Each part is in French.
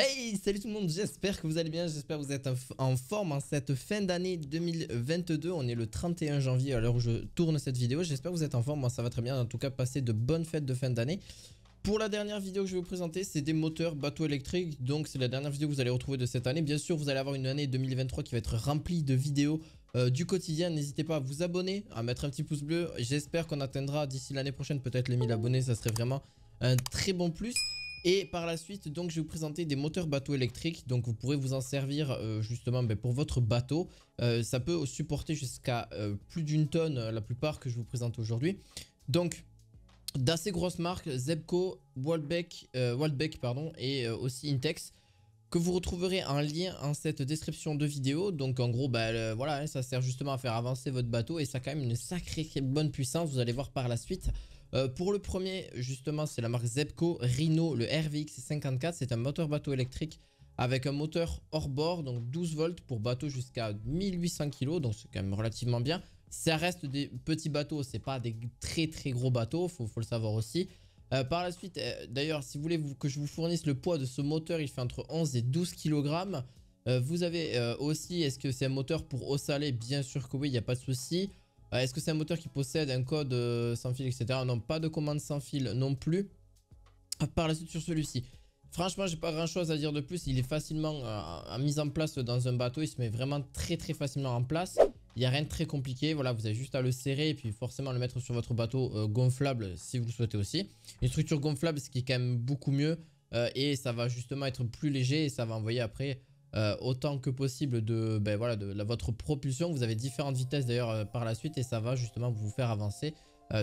Hey, salut tout le monde, j'espère que vous allez bien, j'espère que vous êtes en forme en cette fin d'année 2022. On est le 31 janvier à l'heure où je tourne cette vidéo, j'espère que vous êtes en forme, moi ça va très bien, en tout cas passez de bonnes fêtes de fin d'année. Pour la dernière vidéo que je vais vous présenter, c'est des moteurs bateaux électriques, donc c'est la dernière vidéo que vous allez retrouver de cette année. Bien sûr, vous allez avoir une année 2023 qui va être remplie de vidéos du quotidien. N'hésitez pas à vous abonner, à mettre un petit pouce bleu. J'espère qu'on atteindra d'ici l'année prochaine peut-être les 1000 abonnés, ça serait vraiment un très bon plus. Et par la suite, donc, je vais vous présenter des moteurs bateaux électriques. Donc, vous pourrez vous en servir justement pour votre bateau. Ça peut supporter jusqu'à plus d'une tonne, la plupart que je vous présente aujourd'hui. Donc, d'assez grosses marques, Zebco, Waldbeck pardon, et aussi Intex, que vous retrouverez en lien en cette description de vidéo. Donc en gros, voilà, ça sert justement à faire avancer votre bateau et ça a quand même une sacrée bonne puissance, vous allez voir par la suite. Pour le premier, justement, c'est la marque Zebco Rhino, le RVX 54. C'est un moteur bateau électrique avec un moteur hors bord, donc 12 volts pour bateau jusqu'à 1800 kg, donc c'est quand même relativement bien. Ça reste des petits bateaux, c'est pas des très gros bateaux, faut le savoir aussi. Par la suite, d'ailleurs, si vous voulez que je vous fournisse le poids de ce moteur, il fait entre 11 et 12 kg. Vous avez aussi, est-ce que c'est un moteur pour eau salée? Bien sûr que oui, il n'y a pas de souci. Est-ce que c'est un moteur qui possède un code sans fil, etc. Non, pas de commande sans fil non plus. Par la suite sur celui-ci. Franchement, j'ai pas grand chose à dire de plus. Il est facilement mis en place dans un bateau. Il se met vraiment très facilement en place. Il n'y a rien de très compliqué. Voilà, vous avez juste à le serrer et puis forcément le mettre sur votre bateau gonflable si vous le souhaitez aussi. Une structure gonflable, ce qui est quand même beaucoup mieux. Et ça va justement être plus léger et ça va envoyer après autant que possible de votre propulsion. Vous avez différentes vitesses d'ailleurs par la suite et ça va justement vous faire avancer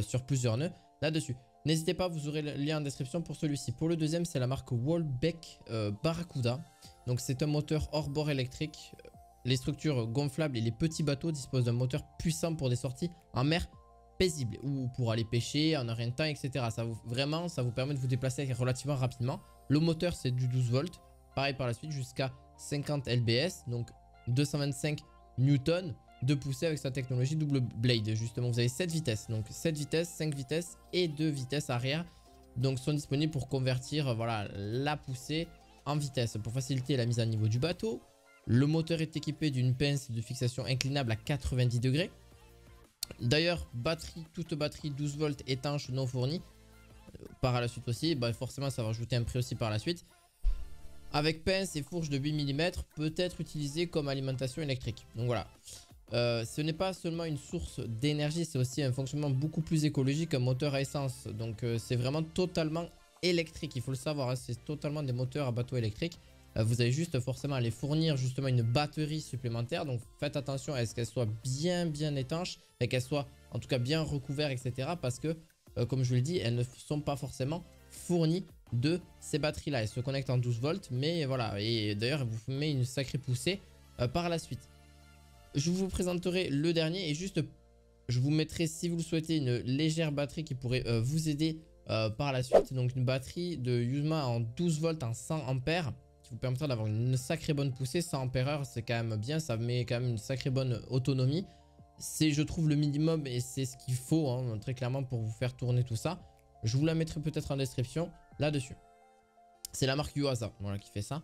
sur plusieurs nœuds là-dessus. N'hésitez pas, vous aurez le lien en description pour celui-ci. Pour le deuxième, c'est la marque Waldbeck Barracuda. Donc c'est un moteur hors bord électrique. Les structures gonflables et les petits bateaux disposent d'un moteur puissant pour des sorties en mer paisible ou pour aller pêcher en un rien de temps, etc. Ça vous permet de vous déplacer relativement rapidement. Le moteur, c'est du 12 volts. Pareil par la suite, jusqu'à 50 lbs, donc 225 newtons de poussée avec sa technologie double blade. Justement, vous avez 7 vitesses, donc 7 vitesses, 5 vitesses et 2 vitesses arrière. Donc sont disponibles pour convertir voilà, la poussée en vitesse pour faciliter la mise à niveau du bateau. Le moteur est équipé d'une pince de fixation inclinable à 90 degrés. D'ailleurs, toute batterie 12 volts étanche non fournie. Par la suite aussi, forcément ça va rajouter un prix aussi par la suite. Avec pince et fourche de 8 mm, peut être utilisé comme alimentation électrique. Donc voilà. Ce n'est pas seulement une source d'énergie, c'est aussi un fonctionnement beaucoup plus écologique qu'un moteur à essence. Donc c'est vraiment totalement électrique, il faut le savoir, hein, c'est totalement des moteurs à bateau électrique. Vous avez juste forcément à les fournir justement une batterie supplémentaire. Donc faites attention à ce qu'elle soit bien étanche et qu'elle soit en tout cas bien recouverte, etc. Parce que comme je vous l'ai dit, elles ne sont pas forcément fournies de ces batteries là. Elles se connectent en 12 volts, mais voilà. Et d'ailleurs, elle vous met une sacrée poussée par la suite. Je vous présenterai le dernier et juste je vous mettrai, si vous le souhaitez, une légère batterie qui pourrait vous aider par la suite. Donc une batterie de Yuzma en 12 volts en 100 ampères qui vous permettra d'avoir une sacrée bonne poussée. 100 ampères c'est quand même bien, ça met quand même une sacrée bonne autonomie. C'est, je trouve, le minimum et c'est ce qu'il faut hein, très clairement pour vous faire tourner tout ça. Je vous la mettrai peut-être en description là-dessus. C'est la marque Yuasa voilà, qui fait ça.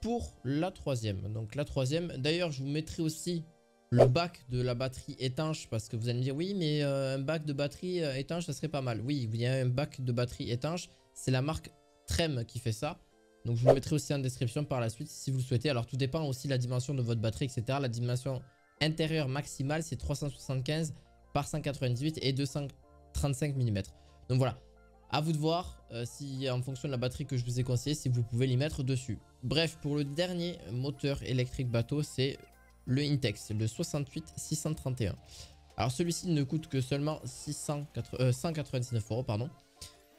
Pour la troisième, donc la troisième, d'ailleurs je vous mettrai aussi le bac de la batterie étanche parce que vous allez me dire oui mais un bac de batterie étanche ça serait pas mal. Oui, il y a un bac de batterie étanche, c'est la marque Trem qui fait ça. Donc je vous le mettrai aussi en description par la suite si vous le souhaitez. Alors tout dépend aussi de la dimension de votre batterie, etc. La dimension intérieure maximale c'est 375 par 198 et 235 mm. Donc voilà. À vous de voir si en fonction de la batterie que je vous ai conseillé, si vous pouvez l'y mettre dessus. Bref, pour le dernier moteur électrique bateau, c'est le Intex, le 68631. Alors celui-ci ne coûte que seulement 199 €, pardon.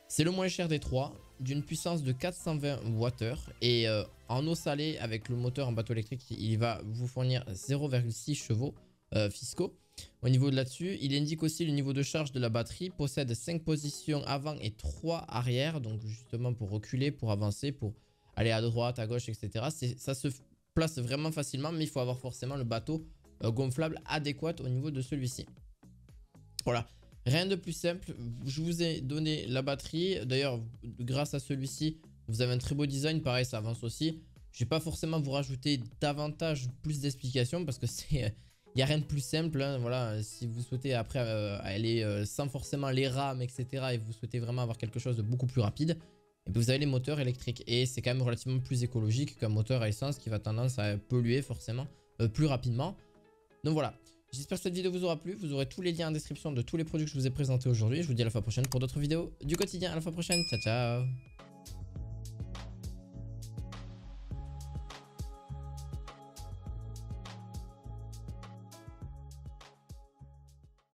C'est le moins cher des trois, d'une puissance de 420 Wh et en eau salée avec le moteur en bateau électrique, il va vous fournir 0,6 chevaux fiscaux. Au niveau de là-dessus, il indique aussi le niveau de charge de la batterie, possède 5 positions avant et 3 arrière, donc justement pour reculer, pour avancer, pour aller à droite, à gauche, etc. Ça se place vraiment facilement, mais il faut avoir forcément le bateau gonflable adéquat au niveau de celui-ci. Voilà, rien de plus simple, je vous ai donné la batterie, d'ailleurs grâce à celui-ci, Vous avez un très beau design, pareil, ça avance aussi. Je vais pas forcément vous rajouter davantage plus d'explications parce que c'est... Il n'y a rien de plus simple, hein, voilà, si vous souhaitez après aller sans forcément les rames, etc. et vous souhaitez vraiment avoir quelque chose de beaucoup plus rapide, et vous avez les moteurs électriques. Et c'est quand même relativement plus écologique qu'un moteur à essence qui va tendance à polluer forcément plus rapidement. Donc voilà, j'espère que cette vidéo vous aura plu. Vous aurez tous les liens en description de tous les produits que je vous ai présentés aujourd'hui. Je vous dis à la fois prochaine pour d'autres vidéos du quotidien. À la fois prochaine, ciao ciao.